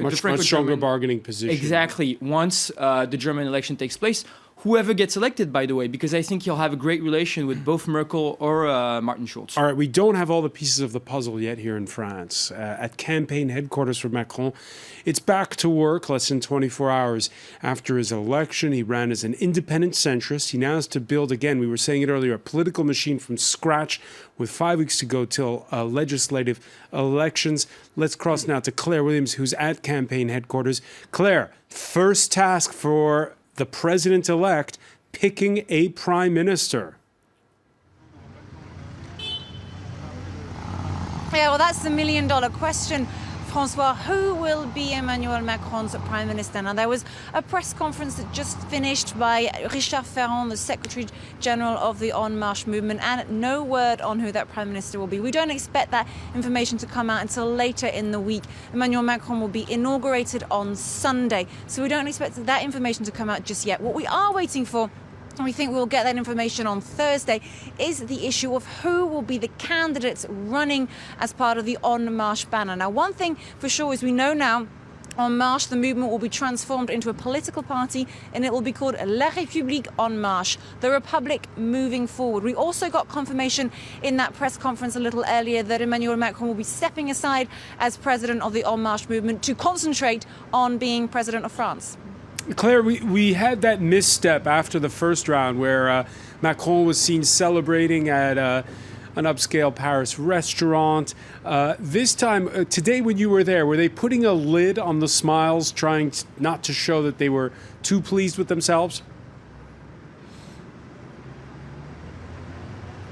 much stronger bargaining position. Exactly. Once the German election takes place. Whoever gets elected, by the way, because I think he'll have a great relation with both Merkel or Martin Schulz. All right, we don't have all the pieces of the puzzle yet here in France. At campaign headquarters for Macron, it's back to work less than 24 hours after his election. He ran as an independent centrist. He now has to build, again, we were saying it earlier, a political machine from scratch with 5 weeks to go till legislative elections. Let's cross now to Claire Williams, who's at campaign headquarters. Claire, first task for the president-elect picking a prime minister. Yeah, well, that's the million-dollar question. François, who will be Emmanuel Macron's prime minister? Now, there was a press conference that just finished by Richard Ferrand, the Secretary General of the En Marche movement, and no word on who that prime minister will be. We don't expect that information to come out until later in the week. Emmanuel Macron will be inaugurated on Sunday, so we don't expect that information to come out just yet. What we are waiting for, and we think we'll get that information on Thursday, is the issue of who will be the candidates running as part of the En Marche banner. Now, one thing for sure is we know now En Marche, the movement, will be transformed into a political party, and it will be called La République En Marche, the Republic moving forward. We also got confirmation in that press conference a little earlier that Emmanuel Macron will be stepping aside as president of the En Marche movement to concentrate on being president of France. Claire, we had that misstep after the first round where Macron was seen celebrating at an upscale Paris restaurant. This time, today when you were there, were they putting a lid on the smiles, trying not to show that they were too pleased with themselves?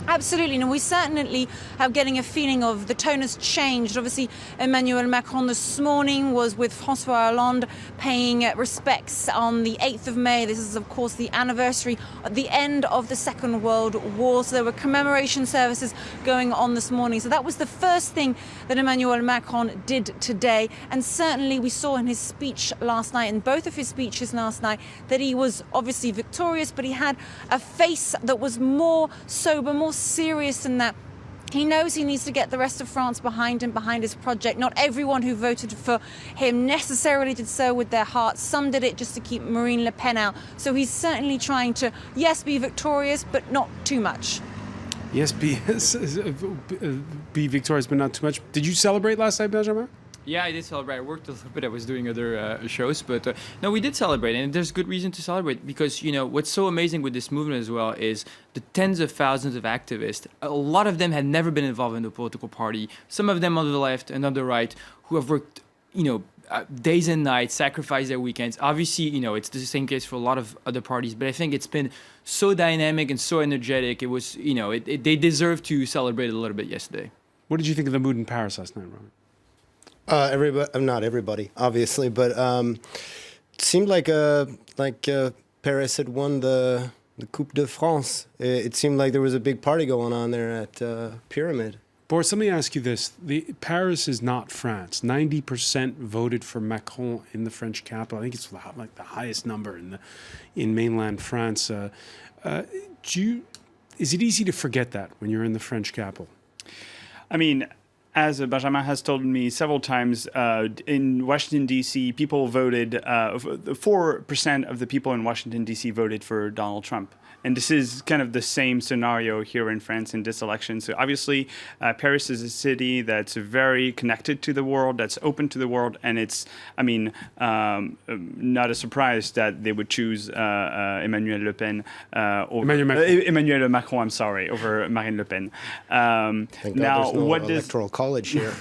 Absolutely. No, we certainly are getting a feeling of the tone has changed. Obviously, Emmanuel Macron this morning was with François Hollande paying respects on the 8th of May. This is, of course, the anniversary of the end of the Second World War. So there were commemoration services going on this morning. So that was the first thing that Emmanuel Macron did today. And certainly we saw in his speech last night, in both of his speeches last night, that he was obviously victorious, but he had a face that was more sober, more serious than that. He knows he needs to get the rest of France behind him, behind his project. Not everyone who voted for him necessarily did so with their hearts. Some did it just to keep Marine Le Pen out. So he's certainly trying to, yes, be victorious, but not too much. Yes, be victorious, but not too much. Did you celebrate last night, Benjamin? Yeah, I did celebrate. I worked a little bit. I was doing other shows, but no, we did celebrate, and there's good reason to celebrate because what's so amazing with this movement as well is the tens of thousands of activists. A lot of them had never been involved in a political party. Some of them on the left and on the right who have worked, days and nights, sacrificed their weekends. Obviously, it's the same case for a lot of other parties, but I think it's been so dynamic and so energetic. It was, they deserve to celebrate a little bit yesterday. What did you think of the mood in Paris last night, Robert? Everybody, not everybody, obviously, but it seemed like Paris had won the Coupe de France. It seemed like there was a big party going on there at Pyramid. Boris, let me ask you this. Paris is not France. 90% voted for Macron in the French capital. I think it's like the highest number in mainland France. Is it easy to forget that when you're in the French capital? I mean, as Benjamin has told me several times, in Washington, D.C., people voted, 4% of the people in Washington, D.C. voted for Donald Trump. And this is kind of the same scenario here in France in this election. So obviously, Paris is a city that's very connected to the world, that's open to the world. And it's, not a surprise that they would choose Emmanuel Le Pen over Emmanuel Macron, I'm sorry, over Marine Le Pen. Thank God there's no electoral college here.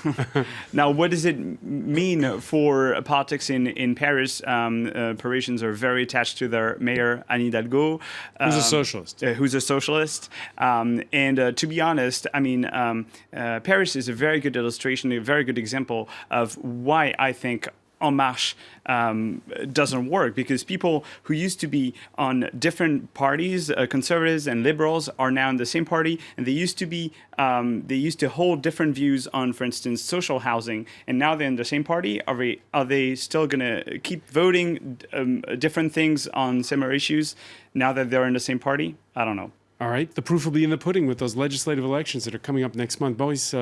Now, what does it mean for politics in Paris? Parisians are very attached to their mayor, Anne Hidalgo. Who's a socialist. And to be honest, Paris is a very good illustration, a very good example of why I think En Marche doesn't work, because people who used to be on different parties, conservatives and liberals, are now in the same party, and they used to hold different views on, for instance, social housing, and now they're in the same party. Are they still going to keep voting different things on similar issues now that they're in the same party? I don't know. All right. The proof will be in the pudding with those legislative elections that are coming up next month. Boris,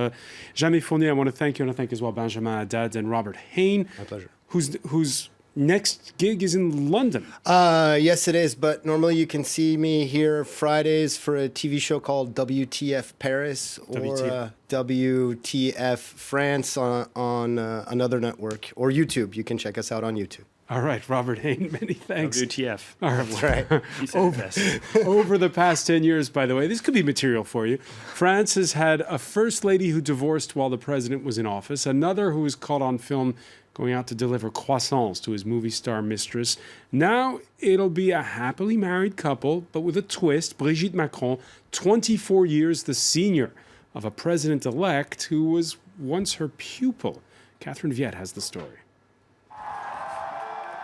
Jeanne Fournier, I want to thank you, and I thank as well Benjamin Haddad and Robert Hain. My pleasure. Whose next gig is in London. Yes, it is. But normally you can see me here Fridays for a TV show called WTF Paris or WTF France on another network, or YouTube. You can check us out on YouTube. All right, Robert Hain, many thanks. WTF. All right. That's right. Over the past 10 years, by the way, this could be material for you. France has had a first lady who divorced while the president was in office, another who was caught on film going out to deliver croissants to his movie star mistress. Now it'll be a happily married couple, but with a twist. Brigitte Macron, 24 years the senior of a president-elect who was once her pupil. Catherine Viette has the story.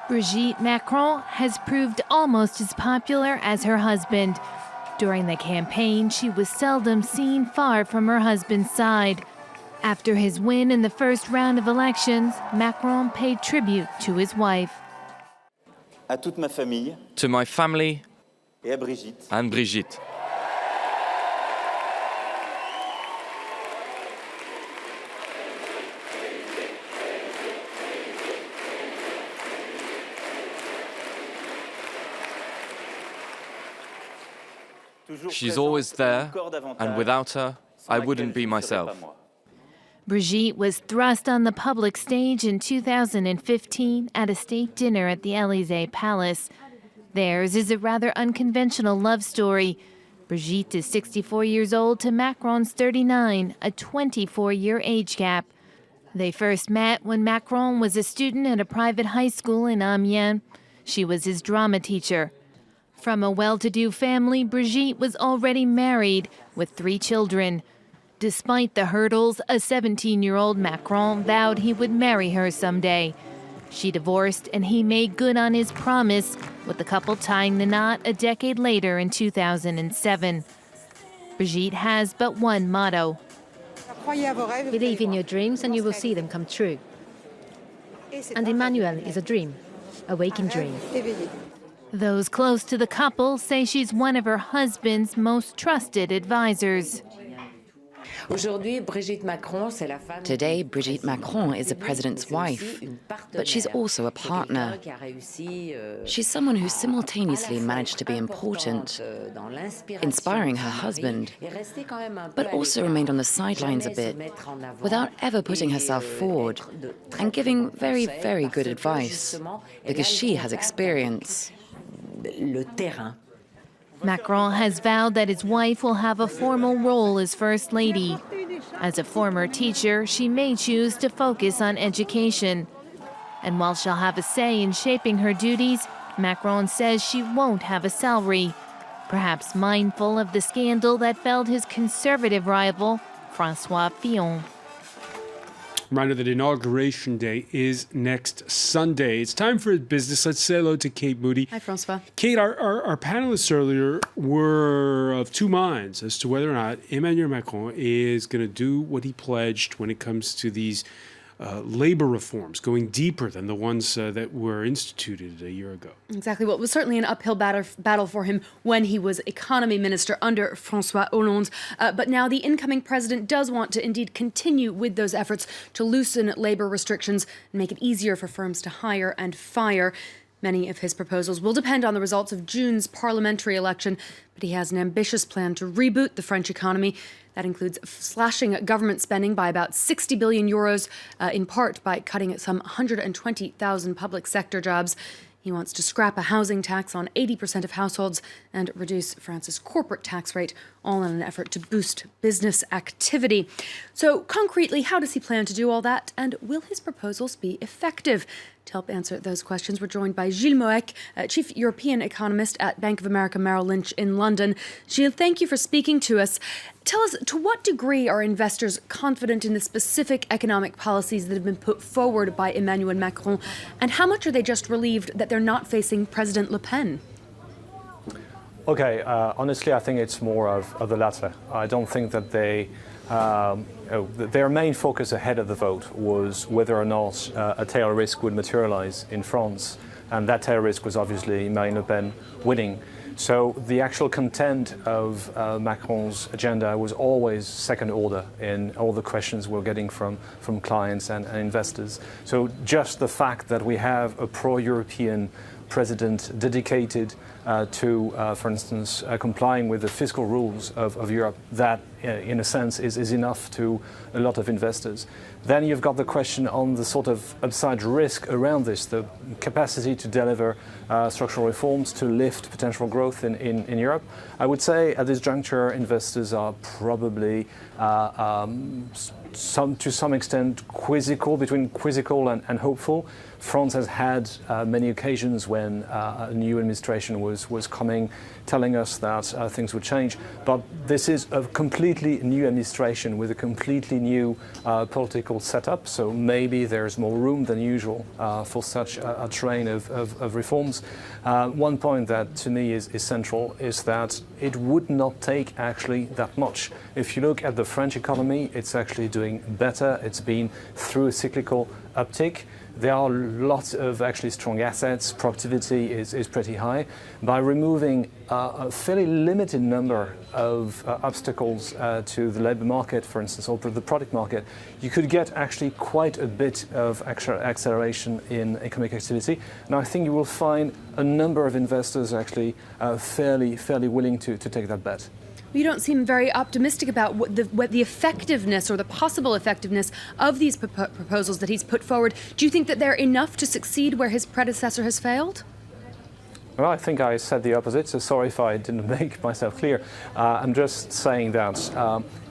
Brigitte Macron has proved almost as popular as her husband. During the campaign, she was seldom seen far from her husband's side. After his win in the first round of elections, Macron paid tribute to his wife. To my family and Brigitte. She's always there, and without her, I wouldn't be myself. Brigitte was thrust on the public stage in 2015 at a state dinner at the Élysée Palace. Theirs is a rather unconventional love story. Brigitte is 64 years old to Macron's 39, a 24-year age gap. They first met when Macron was a student at a private high school in Amiens. She was his drama teacher. From a well-to-do family, Brigitte was already married with 3 children. Despite the hurdles, a 17-year-old Macron vowed he would marry her someday. She divorced, and he made good on his promise, with the couple tying the knot a decade later in 2007. Brigitte has but one motto: Believe in your dreams and you will see them come true. And Emmanuel is a dream, a waking dream. Those close to the couple say she's one of her husband's most trusted advisors. Today, Brigitte Macron is the president's wife, but she's also a partner. She's someone who simultaneously managed to be important, inspiring her husband, but also remained on the sidelines a bit, without ever putting herself forward, and giving very, very good advice, because she has experience. Macron has vowed that his wife will have a formal role as First Lady. As a former teacher, she may choose to focus on education. And while she'll have a say in shaping her duties, Macron says she won't have a salary, perhaps mindful of the scandal that felled his conservative rival, François Fillon. Reminder that Inauguration Day is next Sunday. It's time for business. Let's say hello to Kate Moody. Hi, François. Kate, our panelists earlier were of two minds as to whether or not Emmanuel Macron is going to do what he pledged when it comes to these labor reforms, going deeper than the ones that were instituted a year ago. Exactly. Well, it was certainly an uphill battle for him when he was economy minister under François Hollande. But now the incoming president does want to indeed continue with those efforts to loosen labor restrictions and make it easier for firms to hire and fire. Many of his proposals will depend on the results of June's parliamentary election, but he has an ambitious plan to reboot the French economy. That includes slashing government spending by about 60 billion euros, in part by cutting some 120,000 public sector jobs. He wants to scrap a housing tax on 80% of households and reduce France's corporate tax rate, all in an effort to boost business activity. So concretely, how does he plan to do all that? And will his proposals be effective? To help answer those questions, we're joined by Gilles Moec, Chief European Economist at Bank of America Merrill Lynch in London. Gilles, thank you for speaking to us. Tell us, to what degree are investors confident in the specific economic policies that have been put forward by Emmanuel Macron, and how much are they just relieved that they're not facing President Le Pen? Okay, honestly, I think it's more of the latter. I don't think that their main focus ahead of the vote was whether or not a tail risk would materialize in France. And that tail risk was obviously Marine Le Pen winning. So the actual content of Macron's agenda was always second order in all the questions we're getting from clients and investors. So just the fact that we have a pro-European president dedicated to, for instance, complying with the fiscal rules of Europe, that in a sense is enough to a lot of investors. Then you've got the question on the sort of upside risk around this, the capacity to deliver structural reforms to lift potential growth in Europe. I would say at this juncture, investors are probably to some extent quizzical, between quizzical and hopeful. France has had many occasions when when a new administration was coming, telling us that things would change. But this is a completely new administration with a completely new political setup, so maybe there's more room than usual for such a train of reforms. One point that to me is central is that it would not take actually that much. If you look at the French economy, it's actually doing better. It's been through a cyclical uptick. There are lots of actually strong assets. Productivity is pretty high. By removing a fairly limited number of obstacles to the labour market, for instance, or the product market, you could get actually quite a bit of acceleration in economic activity. And I think you will find a number of investors actually fairly willing to take that bet. You don't seem very optimistic about what the effectiveness or the possible effectiveness of these proposals that he's put forward. Do you think that they're enough to succeed where his predecessor has failed? Well, I think I said the opposite, so sorry if I didn't make myself clear. I'm just saying that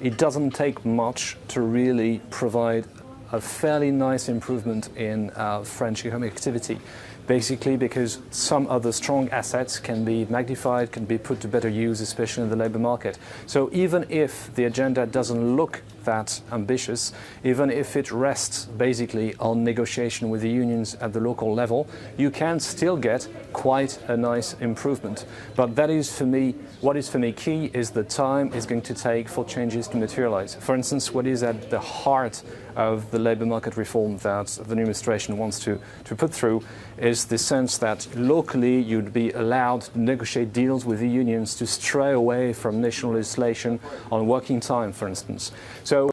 it doesn't take much to really provide a fairly nice improvement in French economic activity. Basically because some of the strong assets can be magnified, can be put to better use, especially in the labour market. So even if the agenda doesn't look that ambitious, even if it rests basically on negotiation with the unions at the local level, you can still get quite a nice improvement. But that is for me, what is for me key is the time it's going to take for changes to materialize. For instance, what is at the heart of the labour market reform that the new administration wants to put through is the sense that locally you'd be allowed to negotiate deals with the unions to stray away from national legislation on working time, for instance. So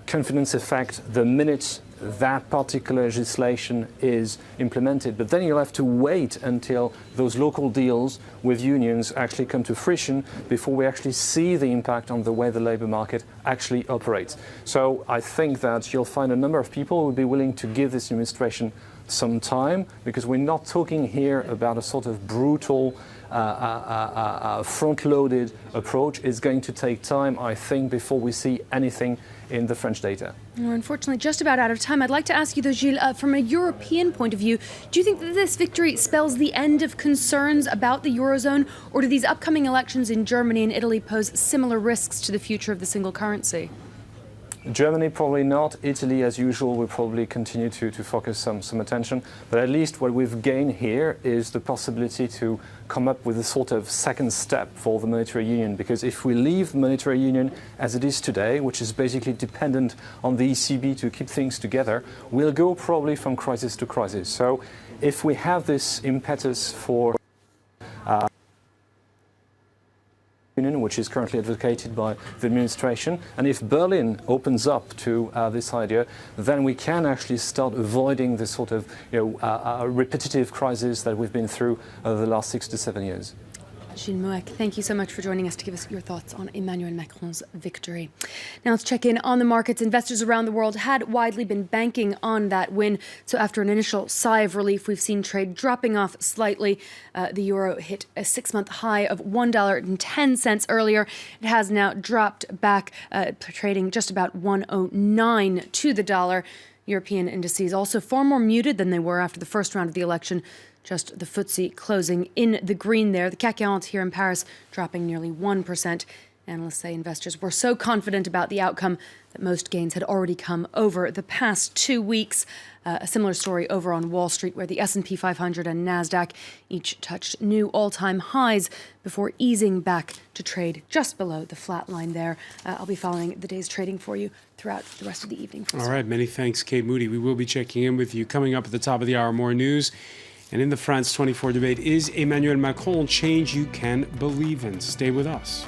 confidence effect the minute that particular legislation is implemented. But then you'll have to wait until those local deals with unions actually come to fruition before we actually see the impact on the way the labour market actually operates. So I think that you'll find a number of people who will be willing to give this administration some time, because we're not talking here about a sort of brutal front-loaded approach. It's going to take time, I think, before we see anything in the French data. We're unfortunately just about out of time. I'd like to ask you, though, Gilles, from a European point of view, do you think that this victory spells the end of concerns about the Eurozone, or do these upcoming elections in Germany and Italy pose similar risks to the future of the single currency? Germany probably not. Italy, as usual, will probably continue to focus some attention. But at least what we've gained here is the possibility to come up with a sort of second step for the monetary union. Because if we leave the monetary union as it is today, which is basically dependent on the ECB to keep things together, we'll go probably from crisis to crisis. So if we have this impetus for Union, which is currently advocated by the administration, and if Berlin opens up to this idea, then we can actually start avoiding the sort of repetitive crisis that we've been through over the last 6 to 7 years. Gilles Mouek, thank you so much for joining us to give us your thoughts on Emmanuel Macron's victory. Now let's check in on the markets. Investors around the world had widely been banking on that win. So after an initial sigh of relief, we've seen trade dropping off slightly. The euro hit a 6-month high of $1.10 earlier. It has now dropped back, trading just about 109 to the dollar. European indices also far more muted than they were after the first round of the election. Just the FTSE closing in the green there. The CAC 40 here in Paris dropping nearly 1%. Analysts say investors were so confident about the outcome that most gains had already come over the past 2 weeks. A similar story over on Wall Street, where the S&P 500 and NASDAQ each touched new all-time highs before easing back to trade just below the flat line there. I'll be following the day's trading for you throughout the rest of the evening. François. All right, many thanks, Kate Moody. We will be checking in with you. Coming up at the top of the hour, more news. And in the France 24 debate, is Emmanuel Macron change you can believe in? Stay with us.